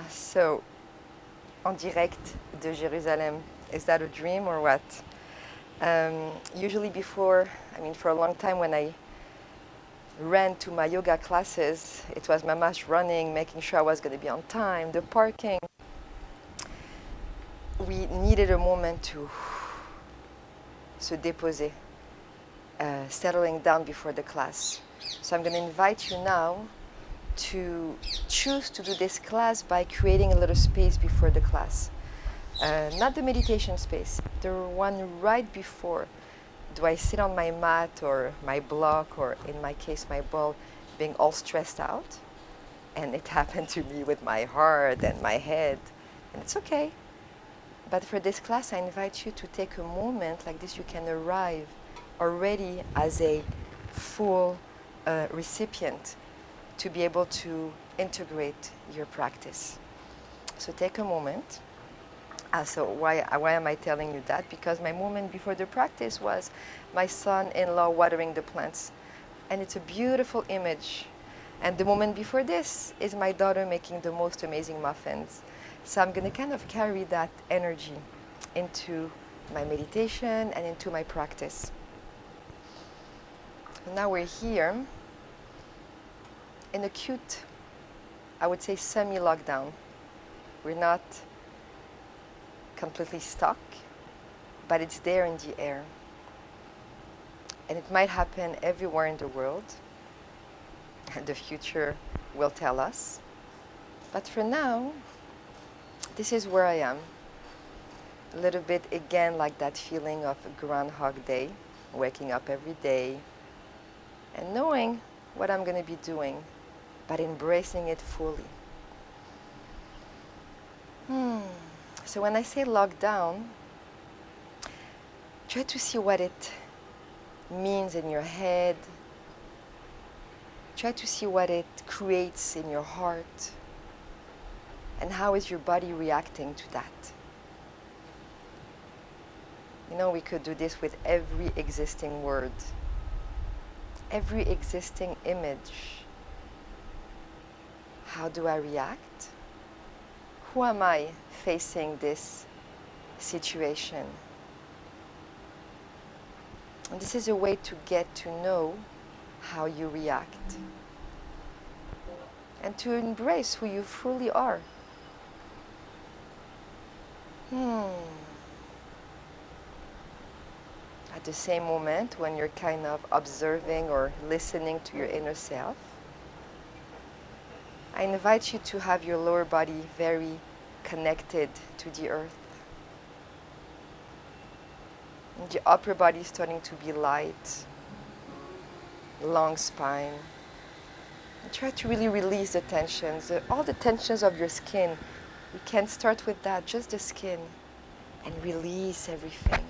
So, en direct de Jérusalem, is that a dream or what? Usually before, for a long time when I ran to my yoga classes, it was mamash running, making sure I was going to be on time, the parking. We needed a moment to se déposer, settling down before the class. So I'm going to invite you now to choose to do this class by creating a little space before the class. Not the meditation space, the one right before. Do I sit on my mat or my block, or in my case my ball, being all stressed out? And it happened to me with my heart and my head, and it's okay. But for this class, I invite you to take a moment like this. You can arrive already as a full recipient to be able to integrate your practice. So take a moment. So why am I telling you that? Because my moment before the practice was my son-in-law watering the plants. And it's a beautiful image. And the moment before this is my daughter making the most amazing muffins. So I'm going to kind of carry that energy into my meditation and into my practice. Now we're here in a cute, I would say, semi-lockdown. We're not completely stuck, but it's there in the air. And it might happen everywhere in the world. And the future will tell us. But for now, this is where I am. A little bit again like that feeling of a Groundhog Day, waking up every day and knowing what I'm going to be doing, but embracing it fully. So when I say lockdown, try to see what it means in your head. Try to see what it creates in your heart. And how is your body reacting to that? You know, we could do this with every existing word, every existing image. How do I react? Who am I facing this situation? And this is a way to get to know how you react and to embrace who you truly are. At the same moment, when you're kind of observing or listening to your inner self, I invite you to have your lower body very connected to the earth. And the upper body is starting to be light, long spine. And try to really release the tensions, all the tensions of your skin. We can start with that, just the skin, and release everything.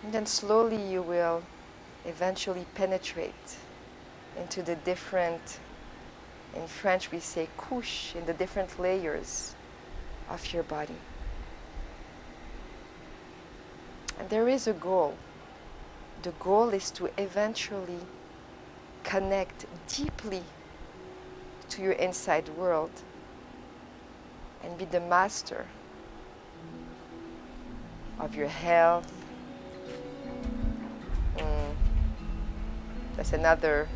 And then slowly you will eventually penetrate into the different, in French we say couche, in the different layers of your body. And there is a goal. The goal is to eventually connect deeply to your inside world and be the master of your health. That's another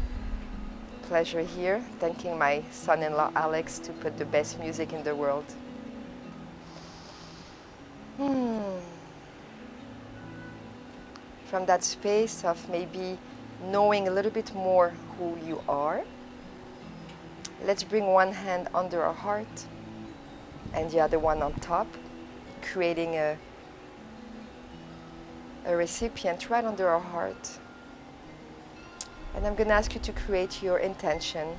pleasure here, thanking my son-in-law Alex to put the best music in the world. From that space of maybe knowing a little bit more who you are, let's bring one hand under our heart and the other one on top, creating a recipient right under our heart. And I'm going to ask you to create your intention.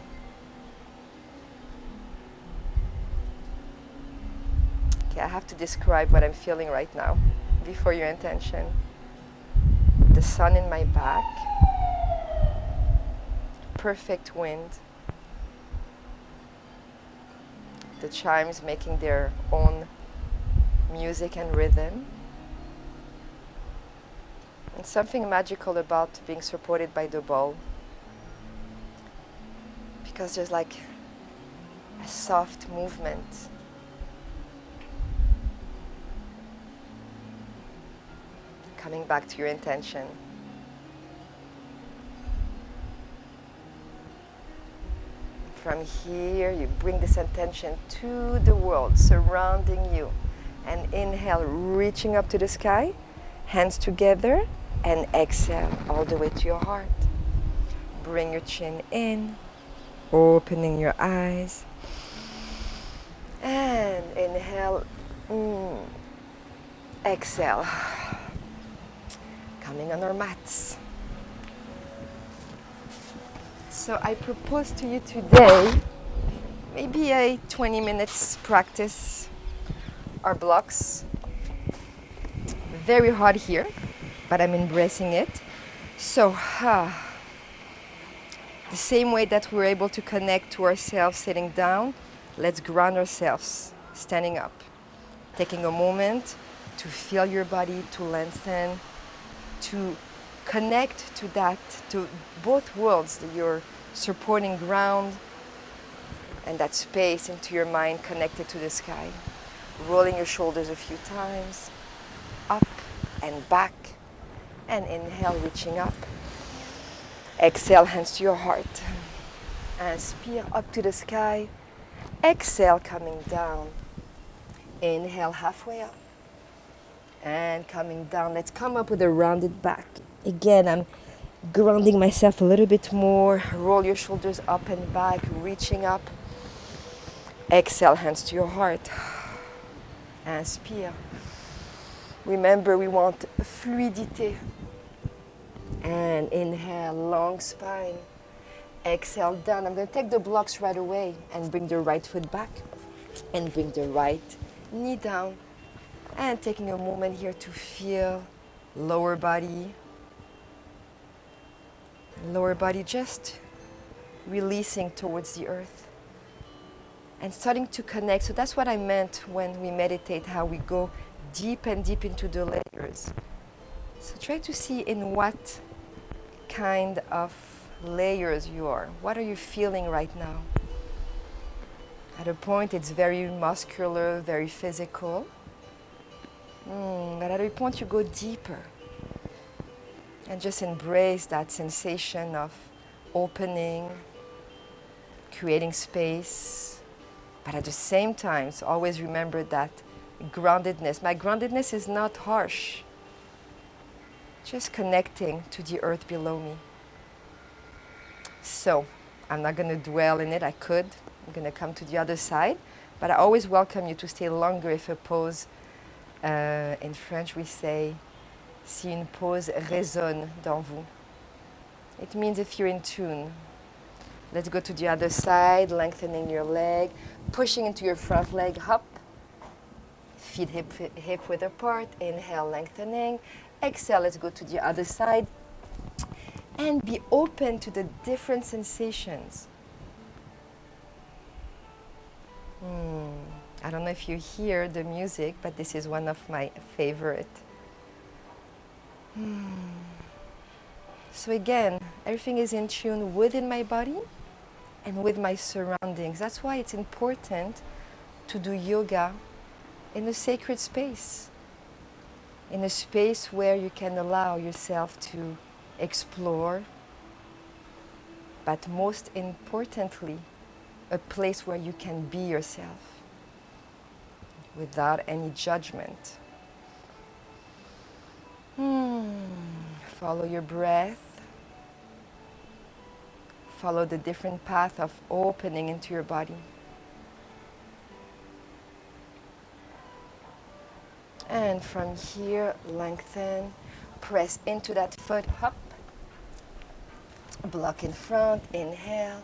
Okay, I have to describe what I'm feeling right now before your intention. The sun in my back, perfect wind, the chimes making their own music and rhythm, and something magical about being supported by the ball, because there's like a soft movement. Coming back to your intention. From here, you bring this attention to the world surrounding you. And inhale, reaching up to the sky, hands together, and exhale all the way to your heart. Bring your chin in, opening your eyes. And inhale, exhale. Coming on our mats. So I propose to you today, maybe a 20 minutes practice our blocks. Very hard here, but I'm embracing it. So, the same way that we're able to connect to ourselves sitting down, let's ground ourselves standing up. Taking a moment to feel your body, to lengthen, to connect to that, to both worlds, your supporting ground and that space into your mind connected to the sky. Rolling your shoulders a few times, up and back, and inhale, reaching up. Exhale, hands to your heart. Inspire, up to the sky. Exhale, coming down. Inhale, halfway up. And coming down, let's come up with a rounded back. Again, I'm grounding myself a little bit more. Roll your shoulders up and back, reaching up. Exhale, hands to your heart. Inspire. Remember, we want fluidité. And inhale, long spine. Exhale, down. I'm going to take the blocks right away and bring the right foot back. And bring the right knee down. And taking a moment here to feel lower body. Lower body just releasing towards the earth. And starting to connect. So that's what I meant when we meditate, how we go deep and deep into the layers. So try to see in what kind of layers you are. What are you feeling right now? At a point it's very muscular, very physical. But at a point you go deeper. And just embrace that sensation of opening, creating space. But at the same time, so always remember that groundedness. My groundedness is not harsh. Just connecting to the earth below me. So, I'm not going to dwell in it. I could. I'm going to come to the other side. But I always welcome you to stay longer if a pose, in French we say, si une pose résonne dans vous. It means if you're in tune. Let's go to the other side, lengthening your leg, pushing into your front leg, hop. Feet hip width apart, inhale, lengthening. Exhale, let's go to the other side. And be open to the different sensations. I don't know if you hear the music, but this is one of my favorite. So again, everything is in tune within my body and with my surroundings. That's why it's important to do yoga in a sacred space, in a space where you can allow yourself to explore, but most importantly, a place where you can be yourself without any judgment. Follow your breath. Follow the different path of opening into your body. And from here, lengthen, press into that foot, hop. Block in front, inhale.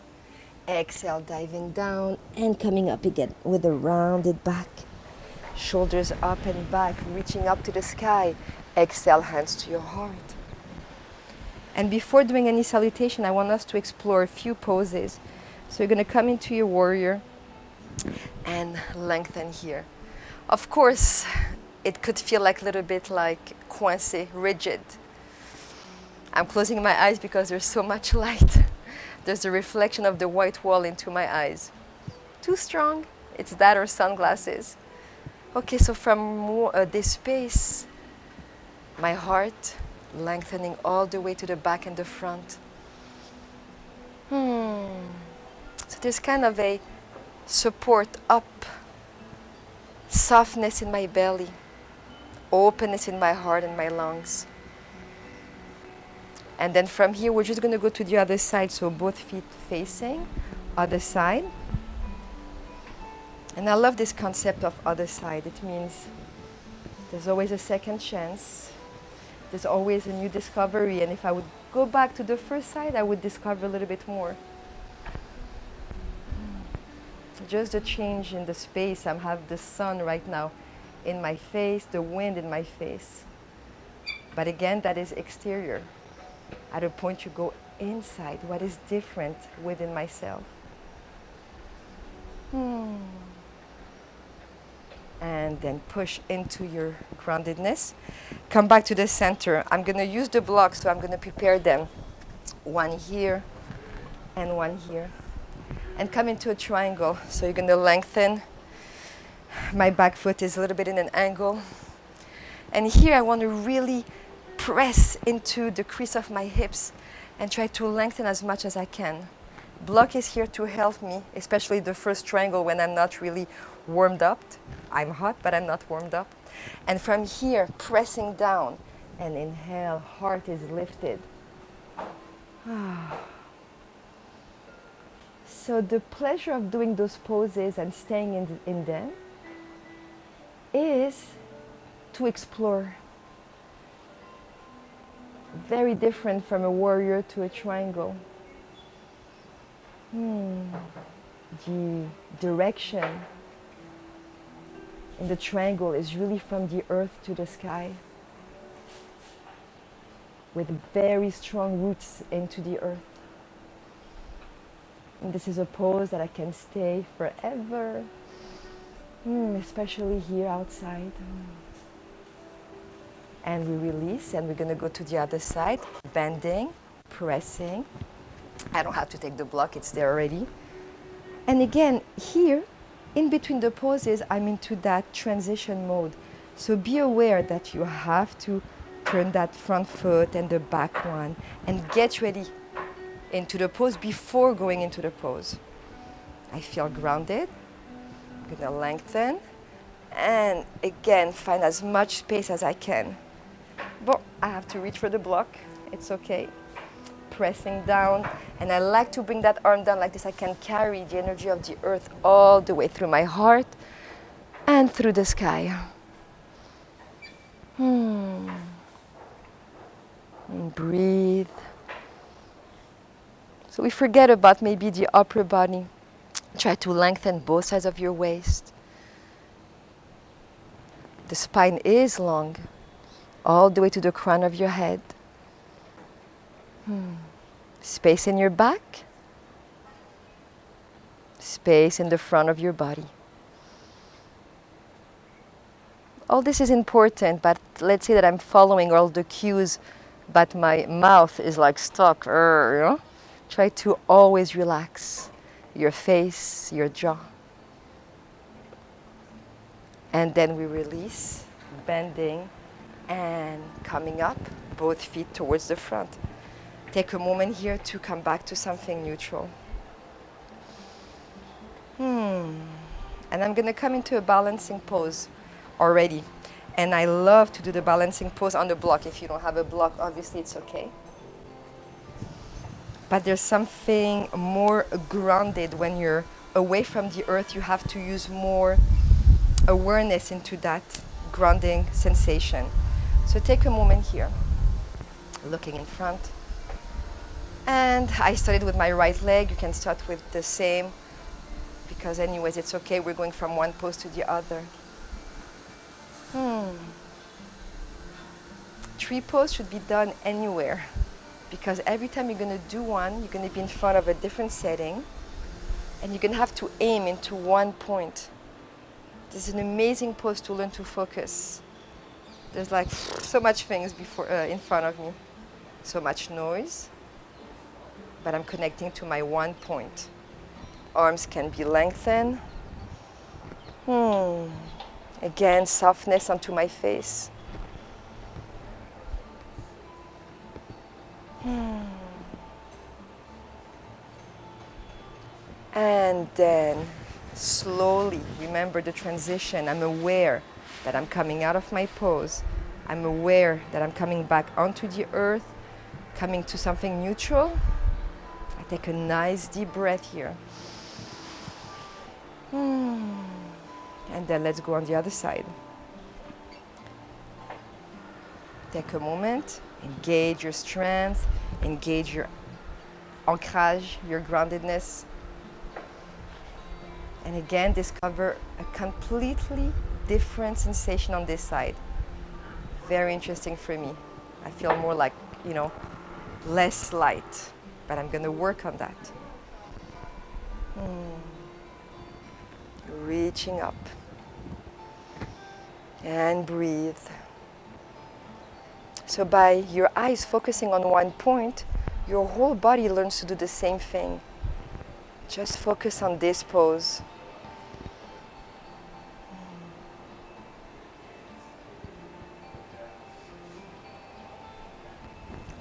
Exhale, diving down and coming up again with a rounded back. Shoulders up and back, reaching up to the sky. Exhale, hands to your heart. And before doing any salutation, I want us to explore a few poses. So you're going to come into your warrior and lengthen here. Of course, it could feel like a little bit like coincé, rigid. I'm closing my eyes because there's so much light. There's a reflection of the white wall into my eyes. Too strong. It's that or sunglasses. Okay, so from this space, my heart lengthening all the way to the back and the front. So there's kind of a support up, softness in my belly, openness in my heart and my lungs. And then from here, we're just going to go to the other side, so both feet facing, other side. And I love this concept of other side. It means there's always a second chance. There's always a new discovery. And if I would go back to the first side, I would discover a little bit more. Just the change in the space. I have the sun right now in my face, the wind in my face. But again, that is exterior. At a point you go inside, what is different within myself? And then push into your groundedness. Come back to the center. I'm going to use the blocks, so I'm going to prepare them. One here and one here. And come into a triangle. So you're going to lengthen. My back foot is a little bit in an angle. And here I want to really press into the crease of my hips and try to lengthen as much as I can. Block is here to help me, especially the first triangle when I'm not really warmed up. I'm hot, but I'm not warmed up. And from here, pressing down and inhale, heart is lifted. So the pleasure of doing those poses and staying in them is to explore. Very different from a warrior to a triangle. The direction in the triangle is really from the earth to the sky, with very strong roots into the earth. And this is a pose that I can stay forever, especially here outside. And we release, and we're going to go to the other side, bending, pressing. I don't have to take the block, it's there already. And again, here, in between the poses, I'm into that transition mode. So be aware that you have to turn that front foot and the back one and get ready into the pose before going into the pose. I feel grounded. I'm going to lengthen. And again, find as much space as I can. But I have to reach for the block. It's okay. Pressing down. And I like to bring that arm down like this. I can carry the energy of the earth all the way through my heart and through the sky. And breathe. So we forget about maybe the upper body. Try to lengthen both sides of your waist. The spine is long, all the way to the crown of your head. Space in your back. Space in the front of your body. All this is important, but let's say that I'm following all the cues, but my mouth is like stuck. You know? Try to always relax your face, your jaw. And then we release, bending and coming up, both feet towards the front. Take a moment here to come back to something neutral. And I'm going to come into a balancing pose already. And I love to do the balancing pose on the block. If you don't have a block, obviously it's okay. But there's something more grounded when you're away from the earth. You have to use more awareness into that grounding sensation. So take a moment here, looking in front. And I started with my right leg. You can start with the same, because anyways, it's okay. We're going from one pose to the other. Tree pose should be done anywhere, because every time you're going to do one, you're going to be in front of a different setting, and you're going to have to aim into one point. This is an amazing pose to learn to focus. There's like so much things in front of me, so much noise, but I'm connecting to my one point. Arms can be lengthened. Again, softness onto my face. And then slowly, remember the transition. I'm aware that I'm coming out of my pose. I'm aware that I'm coming back onto the earth, coming to something neutral. I take a nice deep breath here. And then let's go on the other side. Take a moment, engage your strength, engage your ancrage, your groundedness. And again, discover a completely different sensation on this side. Very interesting for me. I feel more like, less light, but I'm going to work on that. Reaching up. And breathe. So by your eyes focusing on one point, your whole body learns to do the same thing. Just focus on this pose.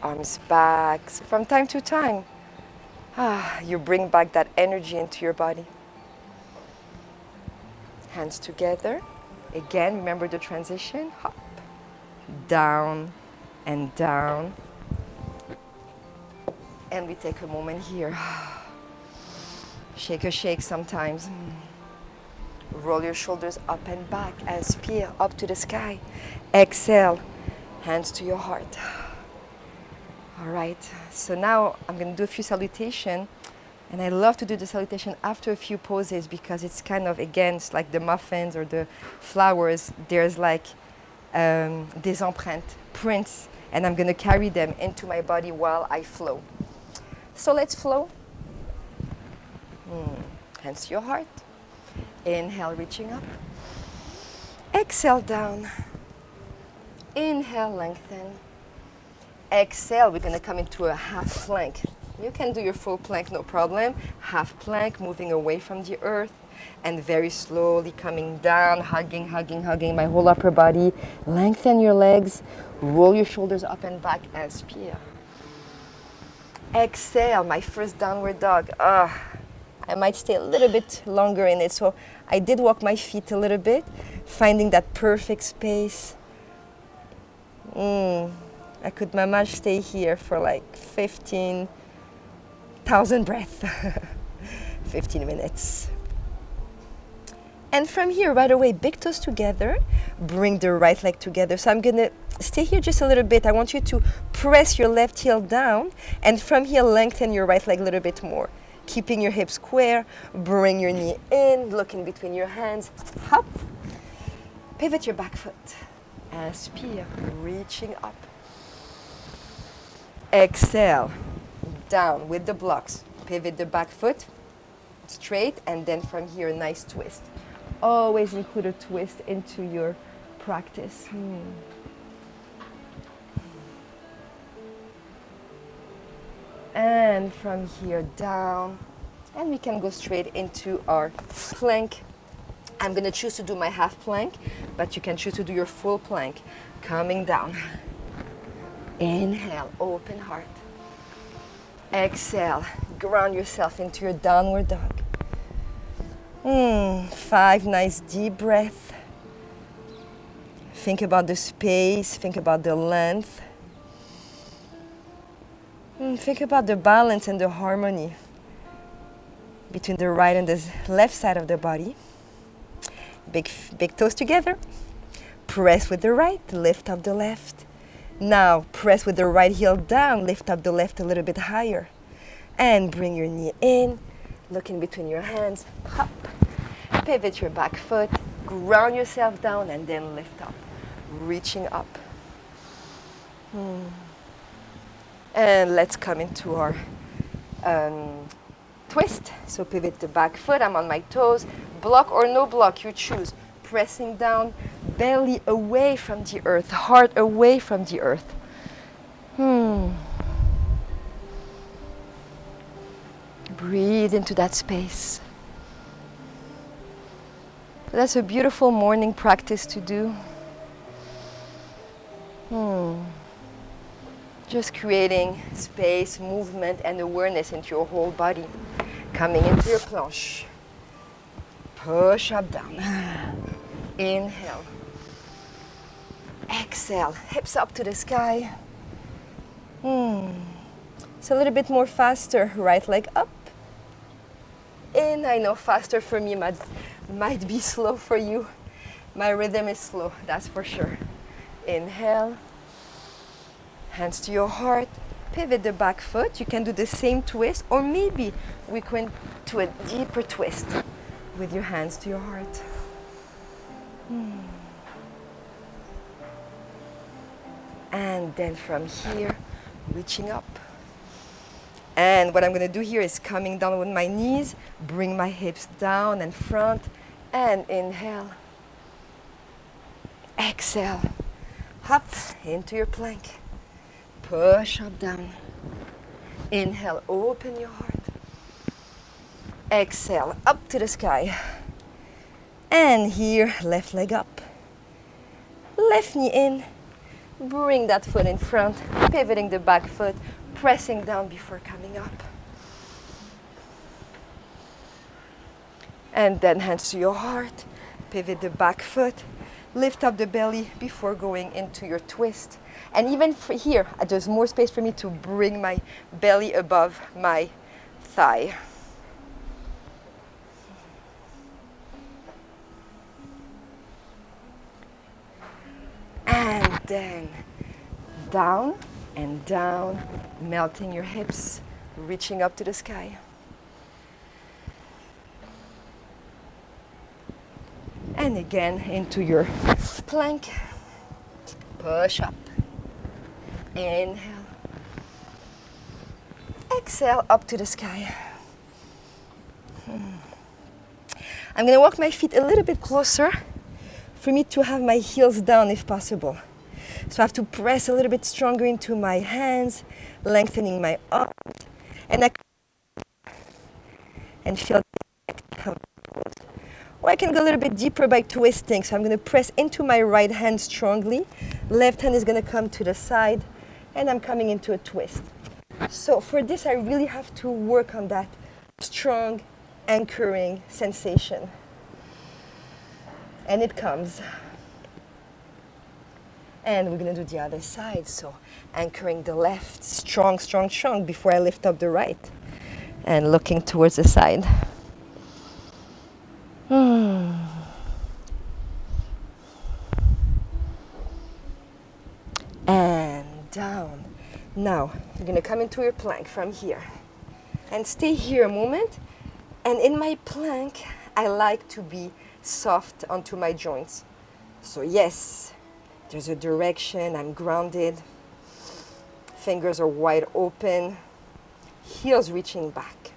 Arms back. So from time to time, you bring back that energy into your body. Hands together. Again, remember the transition. Hop, down and down. And we take a moment here. Shake a shake sometimes. Roll your shoulders up and back. Inspire, up to the sky. Exhale, hands to your heart. All right, so now I'm going to do a few salutations. And I love to do the salutation after a few poses because it's kind of, again, it's like the muffins or the flowers. There's like des empreintes, prints, and I'm going to carry them into my body while I flow. So let's flow. Hands to your heart. Inhale, reaching up. Exhale, down. Inhale, lengthen. Exhale, we're going to come into a half plank. You can do your full plank, no problem. Half plank, moving away from the earth, and very slowly coming down, hugging my whole upper body. Lengthen your legs, roll your shoulders up and back, inspire. Exhale, my first downward dog. I might stay a little bit longer in it, so I did walk my feet a little bit, finding that perfect space. I could manage stay here for like 15,000 breaths, 15 minutes. And from here, right away, big toes together, bring the right leg together. So I'm gonna stay here just a little bit. I want you to press your left heel down, and from here, lengthen your right leg a little bit more. Keeping your hips square, bring your knee in, look in between your hands, hop. Pivot your back foot, inspire, reaching up. Exhale, down with the blocks. Pivot the back foot straight, and then from here, a nice twist. Always include a twist into your practice. And from here down, and we can go straight into our plank. I'm going to choose to do my half plank, but you can choose to do your full plank. Coming down. Inhale, open heart. Exhale, ground yourself into your downward dog. 5 nice deep breaths. Think about the space, think about the length. Think about the balance and the harmony between the right and the left side of the body. Big toes together. Press with the right, lift up the left. Now press with the right heel down, lift up the left a little bit higher. And bring your knee in, look in between your hands, hop. Pivot your back foot, ground yourself down, and then lift up, reaching up. And let's come into our twist. So pivot the back foot, I'm on my toes. Block or no block, you choose. Pressing down, belly away from the earth, heart away from the earth. Breathe. breathe into that space. That's a beautiful morning practice to do. Just creating space, movement, and awareness into your whole body. Coming into your planche. Push up, down. Inhale. Exhale. Hips up to the sky. It's a little bit more faster. Right leg up. In. I know faster for me might be slow for you. My rhythm is slow, that's for sure. Inhale. Hands to your heart. Pivot the back foot. You can do the same twist, or maybe we can do a deeper twist with your hands to your heart. And then from here, reaching up. And what I'm going to do here is coming down with my knees, bring my hips down and front, and inhale. Exhale. Hop into your plank. Push up, down. Inhale, open your heart. Exhale, up to the sky. And here, left leg up. Left knee in. Bring that foot in front, pivoting the back foot, pressing down before coming up. And then hands to your heart, pivot the back foot, lift up the belly before going into your twist. And even here, there's more space for me to bring my belly above my thigh. And then down and down, melting your hips, reaching up to the sky. And again into your plank. Push up. Inhale. Exhale, up to the sky. I'm going to walk my feet a little bit closer for me to have my heels down if possible. So I have to press a little bit stronger into my hands, lengthening my arms, and feel how. Or I can go a little bit deeper by twisting. So I'm going to press into my right hand strongly. Left hand is going to come to the side, and I'm coming into a twist. So for this, I really have to work on that strong, anchoring sensation. And it comes. And we're going to do the other side. So anchoring the left, strong, strong, strong, before I lift up the right. And looking towards the side. And down. Now, you're going to come into your plank from here. And stay here a moment. And in my plank, I like to be soft onto my joints. So yes, there's a direction, I'm grounded. Fingers are wide open. Heels reaching back.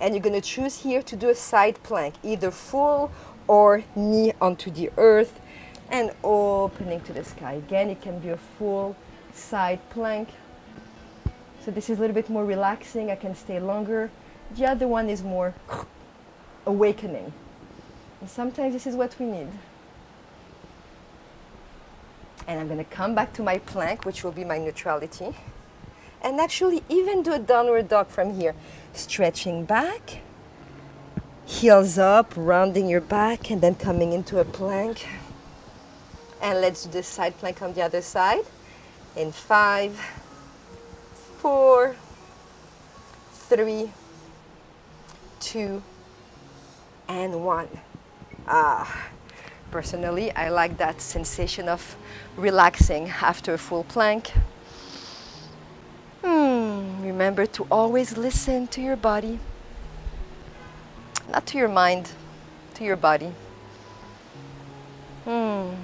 And you're going to choose here to do a side plank, either full or knee onto the earth and opening to the sky. Again, it can be a full side plank. So this is a little bit more relaxing. I can stay longer. The other one is more awakening. And sometimes this is what we need. And I'm going to come back to my plank, which will be my neutrality. And actually even do a downward dog from here. Stretching back, heels up, rounding your back, and then coming into a plank. And let's do the side plank on the other side. In 5, 4, 3, 2, and 1. Personally, I like that sensation of relaxing after a full plank. Remember to always listen to your body, not to your mind, to your body. And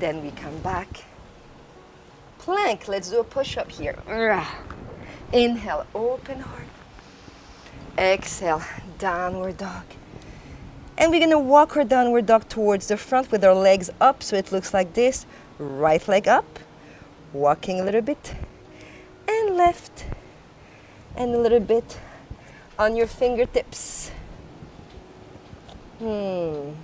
then we come back. Plank, let's do a push-up here. Inhale, open heart. Exhale, downward dog. And we're going to walk our downward dog towards the front with our legs up, so it looks like this. Right leg up, walking a little bit, and left, and a little bit on your fingertips. So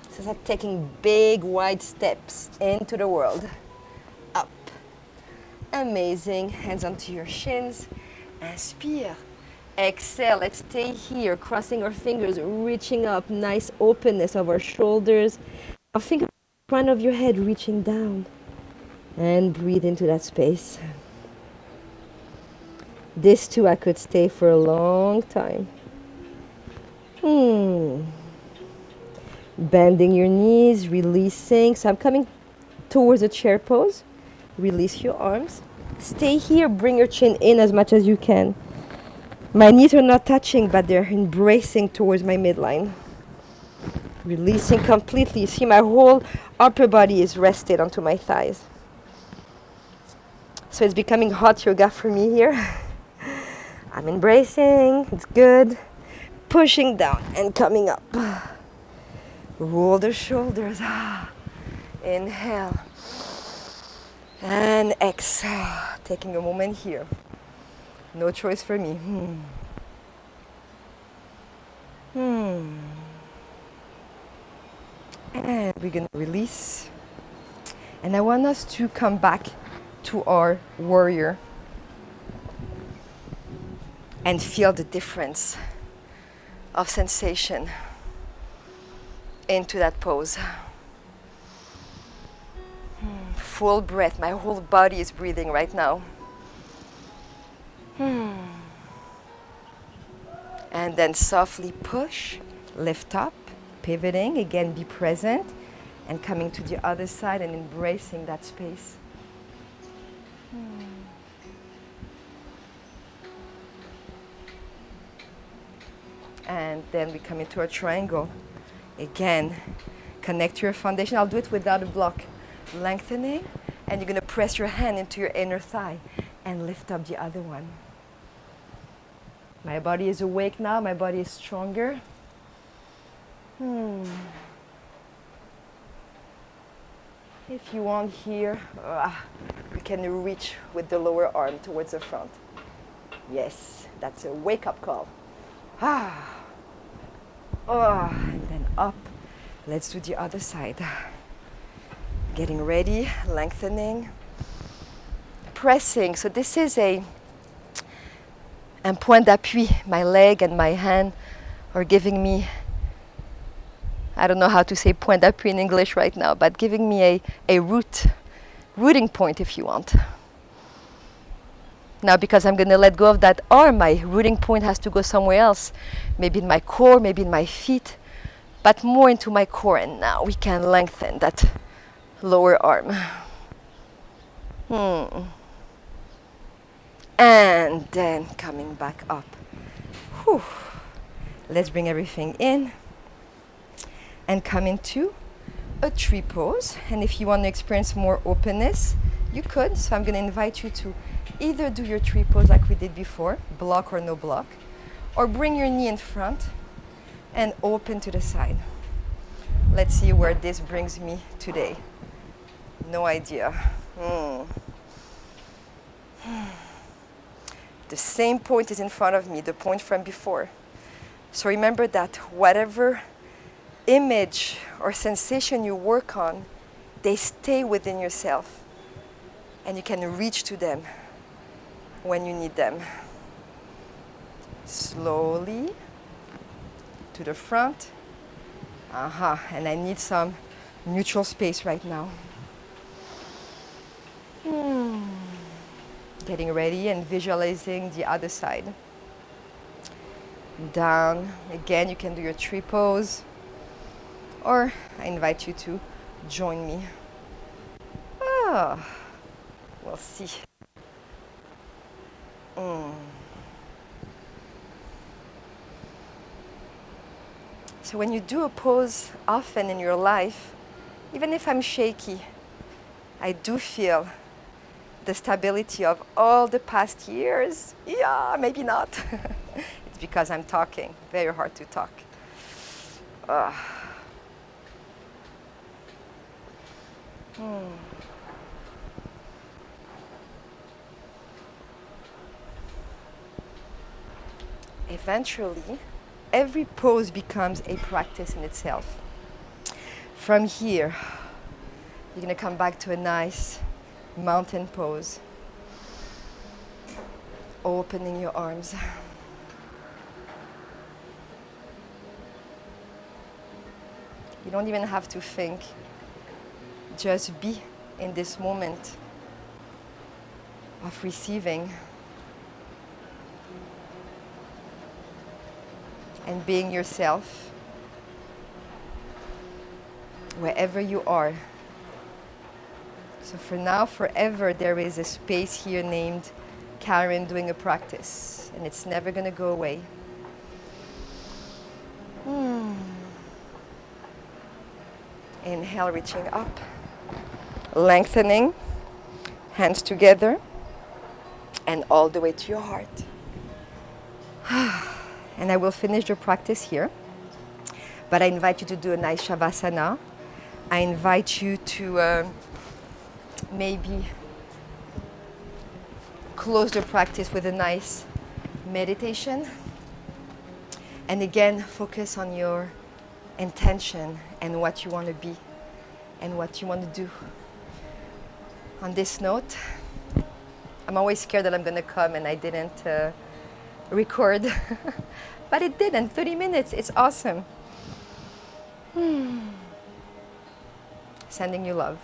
it's like taking big wide steps into the world. Up. Amazing. Hands onto your shins. Inspire. Exhale. Let's stay here, crossing our fingers, reaching up. Nice openness of our shoulders. Our finger in front of your head, reaching down. And breathe into that space. This too, I could stay for a long time. Bending your knees, releasing. So I'm coming towards a chair pose. Release your arms. Stay here, bring your chin in as much as you can. My knees are not touching, but they're embracing towards my midline. Releasing completely. See, my whole upper body is rested onto my thighs. So it's becoming hot yoga for me here. I'm embracing, it's good. Pushing down and coming up. Roll the shoulders. Inhale. And exhale. Taking a moment here. No choice for me. And we're going to release. And I want us to come back to our warrior and feel the difference of sensation into that pose. Full breath. My whole body is breathing right now. And then softly push, lift up, pivoting. Again, be present and coming to the other side and embracing that space. And then we come into a triangle. Again, connect your foundation. I'll do it without a block. Lengthening, and you're going to press your hand into your inner thigh and lift up the other one. My body is awake now. My body is stronger. If you want here, you can reach with the lower arm towards the front. Yes, that's a wake-up call. And then up. Let's do the other side. Getting ready, lengthening, pressing. So this is un point d'appui. My leg and my hand are giving me, I don't know how to say point d'appui in English right now, but giving me a rooting point if you want. Now because I'm going to let go of that arm, my rooting point has to go somewhere else. Maybe in my core, maybe in my feet, but more into my core. And now we can lengthen that lower arm. And then coming back up. Whew. Let's bring everything in and come into a tree pose. And if you want to experience more openness, you could. So I'm going to invite you to either do your tree pose like we did before, block or no block, or bring your knee in front and open to the side. Let's see where this brings me today. No idea. The same point is in front of me, the point from before. So remember that whatever image or sensation you work on, they stay within yourself. And you can reach to them when you need them. Slowly to the front. And I need some neutral space right now. Getting ready and visualizing the other side. Down. Again, you can do your tree pose. Or I invite you to join me. We'll see. So when you do a pose often in your life, even if I'm shaky, I do feel the stability of all the past years. Yeah, maybe not. It's because I'm talking. Very hard to talk. eventually, every pose becomes a practice in itself. From here, you're going to come back to a nice mountain pose, opening your arms. You don't even have to think, just be in this moment of receiving and being yourself wherever you are. So for now, forever, there is a space here named Karen doing a practice, and it's never going to go away. Inhale, reaching up, lengthening, hands together, and all the way to your heart. And I will finish the practice here, but I invite you to do a nice Shavasana. I invite you to maybe close the practice with a nice meditation. And again, focus on your intention and what you want to be and what you want to do. On this note, I'm always scared that I'm going to come and I didn't record, but it didn't. 30 minutes, it's awesome. Sending you love.